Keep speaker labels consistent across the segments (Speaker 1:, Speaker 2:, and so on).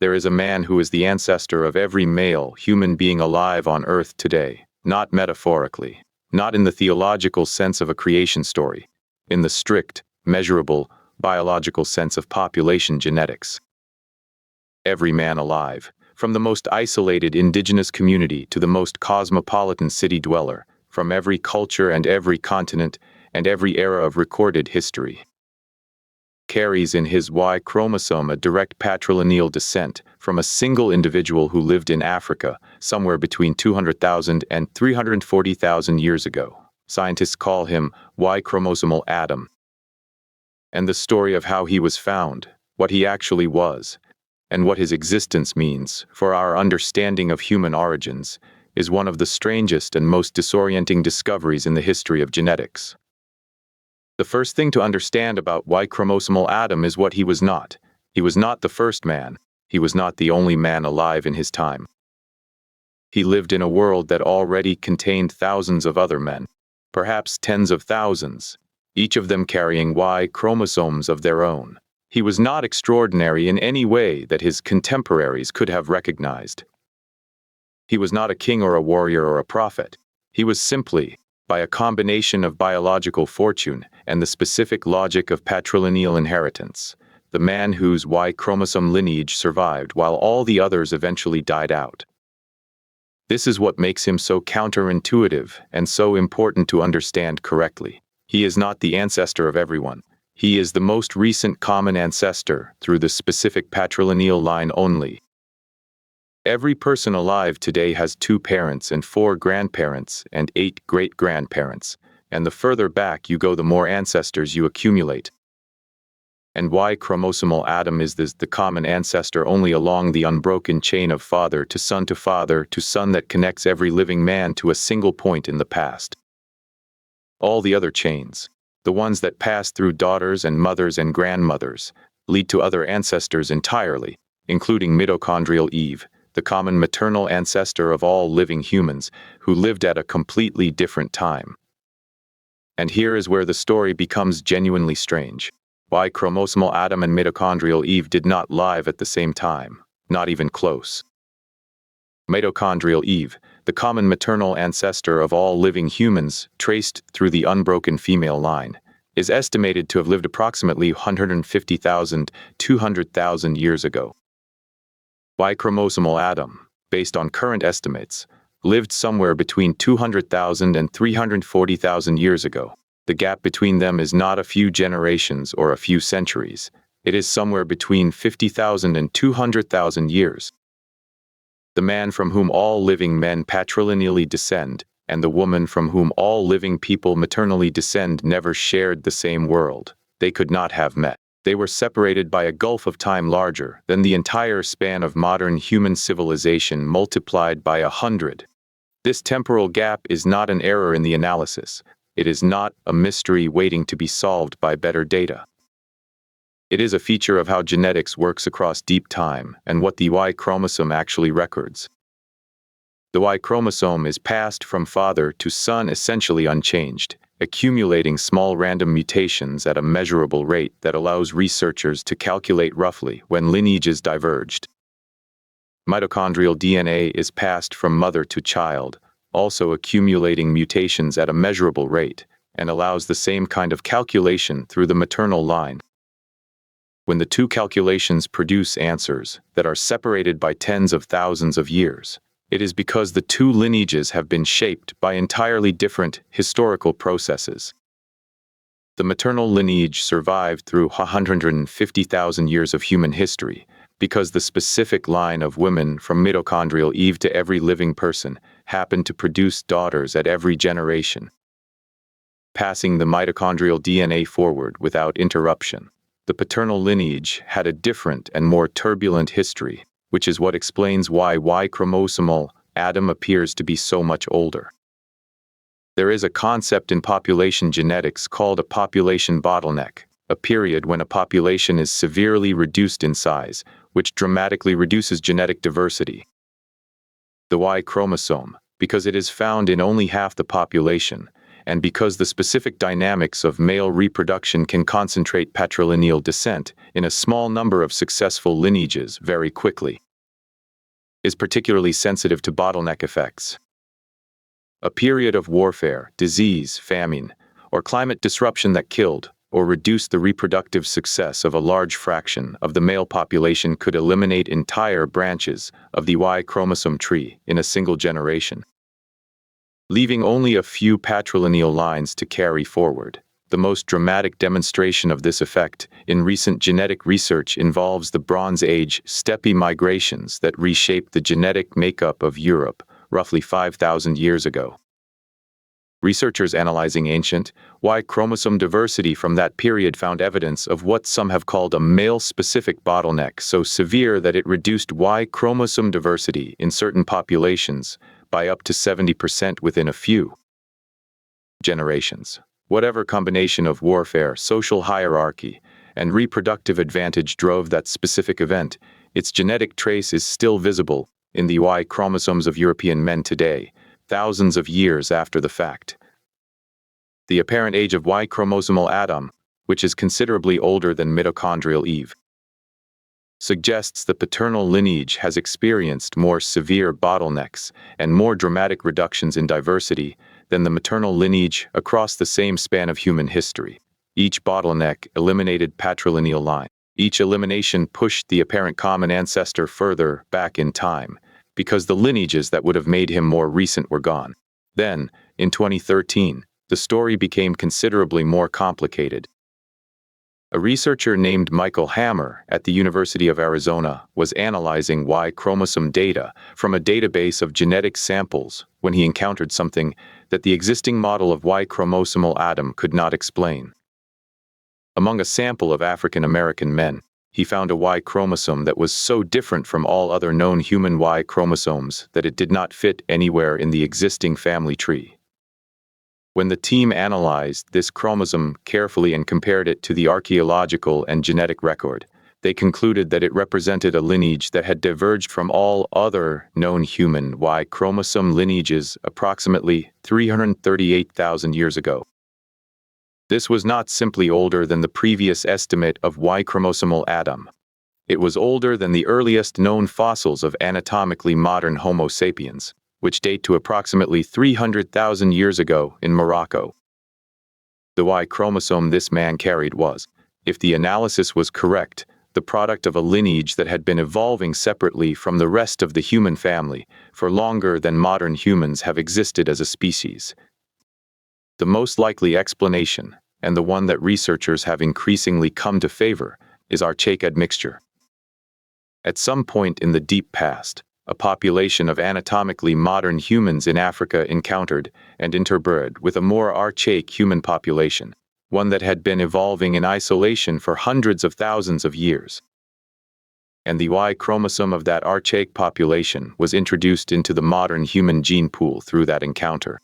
Speaker 1: There is a man who is the ancestor of every male human being alive on Earth today, not metaphorically, not in the theological sense of a creation story, in the strict, measurable, biological sense of population genetics. Every man alive, from the most isolated indigenous community to the most cosmopolitan city dweller, from every culture and every continent and every era of recorded history, carries in his Y chromosome a direct patrilineal descent from a single individual who lived in Africa somewhere between 200,000 and 340,000 years ago. Scientists call him Y-chromosomal Adam. And the story of how he was found, what he actually was, and what his existence means for our understanding of human origins is one of the strangest and most disorienting discoveries in the history of genetics. The first thing to understand about Y-chromosomal Adam is what he was not. He was not the first man. He was not the only man alive in his time. He lived in a world that already contained thousands of other men, perhaps tens of thousands, each of them carrying Y chromosomes of their own. He was not extraordinary in any way that his contemporaries could have recognized. He was not a king or a warrior or a prophet. He was simply, by a combination of biological fortune and the specific logic of patrilineal inheritance, the man whose Y chromosome lineage survived while all the others eventually died out. This is what makes him so counterintuitive and so important to understand correctly. He is not the ancestor of everyone. He is the most recent common ancestor through the specific patrilineal line only. Every person alive today has 2 parents and 4 grandparents and 8 great-grandparents, and the further back you go the more ancestors you accumulate. And Y-chromosomal Adam is the common ancestor only along the unbroken chain of father to son that connects every living man to a single point in the past. All the other chains, the ones that pass through daughters and mothers and grandmothers, lead to other ancestors entirely, including Mitochondrial Eve, the common maternal ancestor of all living humans, who lived at a completely different time. And here is where the story becomes genuinely strange. Y-chromosomal Adam and Mitochondrial Eve did not live at the same time, not even close. Mitochondrial Eve, the common maternal ancestor of all living humans, traced through the unbroken female line, is estimated to have lived approximately 150,000, 200,000 years ago. Y-chromosomal Adam, based on current estimates, lived somewhere between 200,000 and 340,000 years ago. The gap between them is not a few generations or a few centuries. It is somewhere between 50,000 and 200,000 years. The man from whom all living men patrilineally descend, and the woman from whom all living people maternally descend never shared the same world. They could not have met. They were separated by a gulf of time larger than the entire span of modern human civilization multiplied by 100. This temporal gap is not an error in the analysis. It is not a mystery waiting to be solved by better data. It is a feature of how genetics works across deep time and what the Y chromosome actually records. The Y chromosome is passed from father to son essentially unchanged, accumulating small random mutations at a measurable rate that allows researchers to calculate roughly when lineage is diverged. Mitochondrial DNA is passed from mother to child, also accumulating mutations at a measurable rate, and allows the same kind of calculation through the maternal line. When the 2 calculations produce answers that are separated by tens of thousands of years, it is because the 2 lineages have been shaped by entirely different historical processes. The maternal lineage survived through 150,000 years of human history, because the specific line of women from Mitochondrial Eve to every living person happened to produce daughters at every generation, passing the mitochondrial DNA forward without interruption. The paternal lineage had a different and more turbulent history, which is what explains why Y-chromosomal Adam appears to be so much older. There is a concept in population genetics called a population bottleneck, a period when a population is severely reduced in size, which dramatically reduces genetic diversity. The Y chromosome, because it is found in only half the population, and because the specific dynamics of male reproduction can concentrate patrilineal descent in a small number of successful lineages very quickly, is particularly sensitive to bottleneck effects. A period of warfare, disease, famine, or climate disruption that killed or reduced the reproductive success of a large fraction of the male population could eliminate entire branches of the Y chromosome tree in a single generation, leaving only a few patrilineal lines to carry forward. The most dramatic demonstration of this effect in recent genetic research involves the Bronze Age steppe migrations that reshaped the genetic makeup of Europe roughly 5,000 years ago. Researchers analyzing ancient Y chromosome diversity from that period found evidence of what some have called a male-specific bottleneck so severe that it reduced Y chromosome diversity in certain populations by up to 70% within a few generations. Whatever combination of warfare, social hierarchy, and reproductive advantage drove that specific event, its genetic trace is still visible in the Y chromosomes of European men today, thousands of years after the fact. The apparent age of Y-chromosomal Adam, which is considerably older than mitochondrial Eve, suggests the paternal lineage has experienced more severe bottlenecks and more dramatic reductions in diversity than the maternal lineage across the same span of human history. Each bottleneck eliminated patrilineal line. Each elimination pushed the apparent common ancestor further back in time, because the lineages that would have made him more recent were gone. Then, in 2013, the story became considerably more complicated. A researcher named Michael Hammer at the University of Arizona was analyzing Y chromosome data from a database of genetic samples when he encountered something that the existing model of Y chromosomal Adam could not explain. Among a sample of African American men, he found a Y chromosome that was so different from all other known human Y chromosomes that it did not fit anywhere in the existing family tree. When the team analyzed this chromosome carefully and compared it to the archaeological and genetic record, they concluded that it represented a lineage that had diverged from all other known human Y chromosome lineages approximately 338,000 years ago. This was not simply older than the previous estimate of Y-chromosomal Adam. It was older than the earliest known fossils of anatomically modern Homo sapiens, which date to approximately 300,000 years ago in Morocco. The Y chromosome this man carried was, if the analysis was correct, the product of a lineage that had been evolving separately from the rest of the human family for longer than modern humans have existed as a species. The most likely explanation, and the one that researchers have increasingly come to favor, is archaic admixture. At some point in the deep past, a population of anatomically modern humans in Africa encountered and interbred with a more archaic human population, one that had been evolving in isolation for hundreds of thousands of years. And the Y chromosome of that archaic population was introduced into the modern human gene pool through that encounter.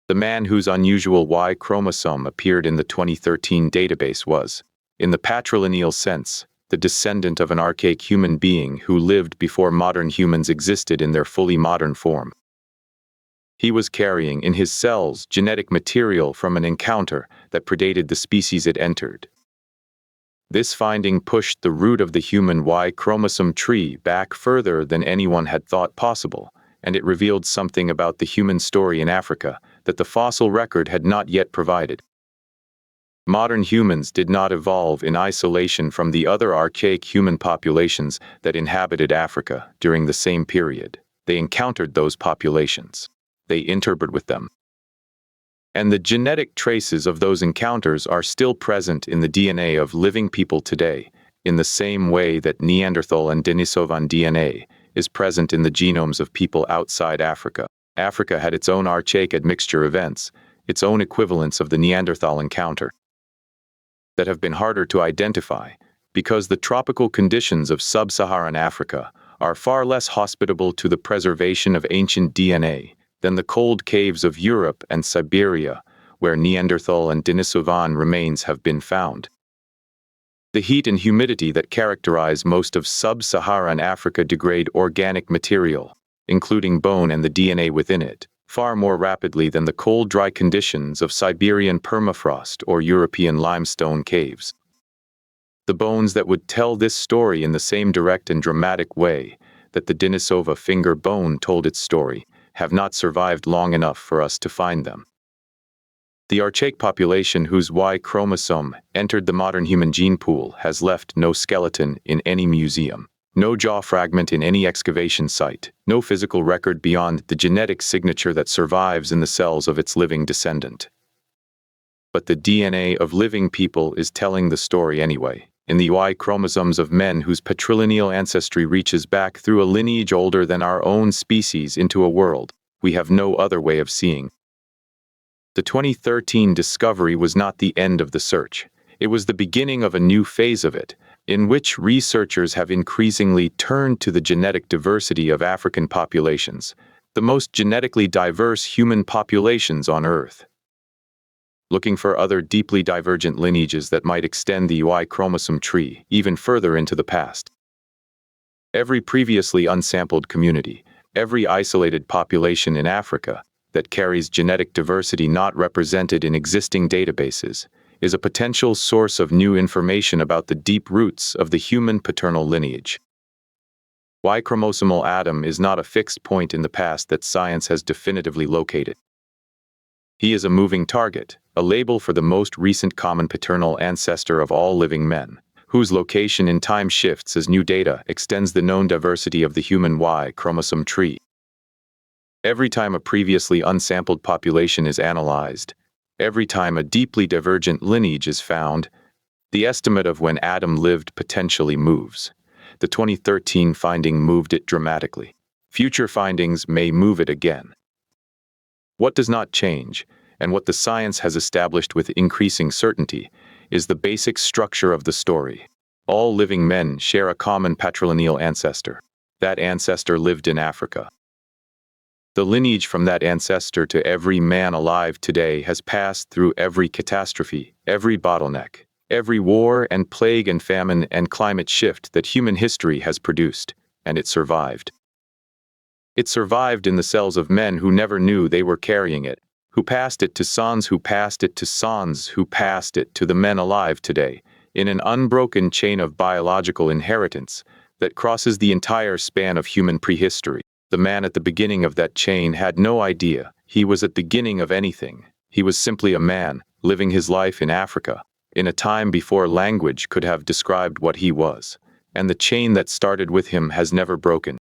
Speaker 1: The man whose unusual Y chromosome appeared in the 2013 database was, in the patrilineal sense, the descendant of an archaic human being who lived before modern humans existed in their fully modern form. He was carrying in his cells genetic material from an encounter that predated the species it entered. This finding pushed the root of the human Y chromosome tree back further than anyone had thought possible, and it revealed something about the human story in Africa that the fossil record had not yet provided. Modern humans did not evolve in isolation from the other archaic human populations that inhabited Africa during the same period. They encountered those populations. They interbred with them. And the genetic traces of those encounters are still present in the DNA of living people today, in the same way that Neanderthal and Denisovan DNA is present in the genomes of people outside Africa. Africa had its own archaic admixture events, its own equivalents of the Neanderthal encounter, that have been harder to identify because the tropical conditions of sub-Saharan Africa are far less hospitable to the preservation of ancient DNA than the cold caves of Europe and Siberia, where Neanderthal and Denisovan remains have been found. The heat and humidity that characterize most of sub-Saharan Africa degrade organic material, including bone and the DNA within it, far more rapidly than the cold, dry conditions of Siberian permafrost or European limestone caves. The bones that would tell this story in the same direct and dramatic way that the Denisova finger bone told its story have not survived long enough for us to find them. The archaic population whose Y chromosome entered the modern human gene pool has left no skeleton in any museum, no jaw fragment in any excavation site, no physical record beyond the genetic signature that survives in the cells of its living descendant. But the DNA of living people is telling the story anyway, in the Y chromosomes of men whose patrilineal ancestry reaches back through a lineage older than our own species into a world we have no other way of seeing. The 2013 discovery was not the end of the search. It was the beginning of a new phase of it, in which researchers have increasingly turned to the genetic diversity of African populations, the most genetically diverse human populations on Earth, looking for other deeply divergent lineages that might extend the Y chromosome tree even further into the past. Every previously unsampled community, every isolated population in Africa that carries genetic diversity not represented in existing databases is a potential source of new information about the deep roots of the human paternal lineage. Y-chromosomal Adam is not a fixed point in the past that science has definitively located. He is a moving target, a label for the most recent common paternal ancestor of all living men, whose location in time shifts as new data extends the known diversity of the human Y chromosome tree. Every time a previously unsampled population is analyzed, every time a deeply divergent lineage is found, the estimate of when Adam lived potentially moves. The 2013 finding moved it dramatically. Future findings may move it again. What does not change, and what the science has established with increasing certainty, is the basic structure of the story. All living men share a common patrilineal ancestor. That ancestor lived in Africa. The lineage from that ancestor to every man alive today has passed through every catastrophe, every bottleneck, every war and plague and famine and climate shift that human history has produced, and it survived. It survived in the cells of men who never knew they were carrying it, who passed it to sons who passed it to sons who passed it to the men alive today, in an unbroken chain of biological inheritance that crosses the entire span of human prehistory. The man at the beginning of that chain had no idea he was at the beginning of anything. He was simply a man, living his life in Africa, in a time before language could have described what he was, and the chain that started with him has never broken.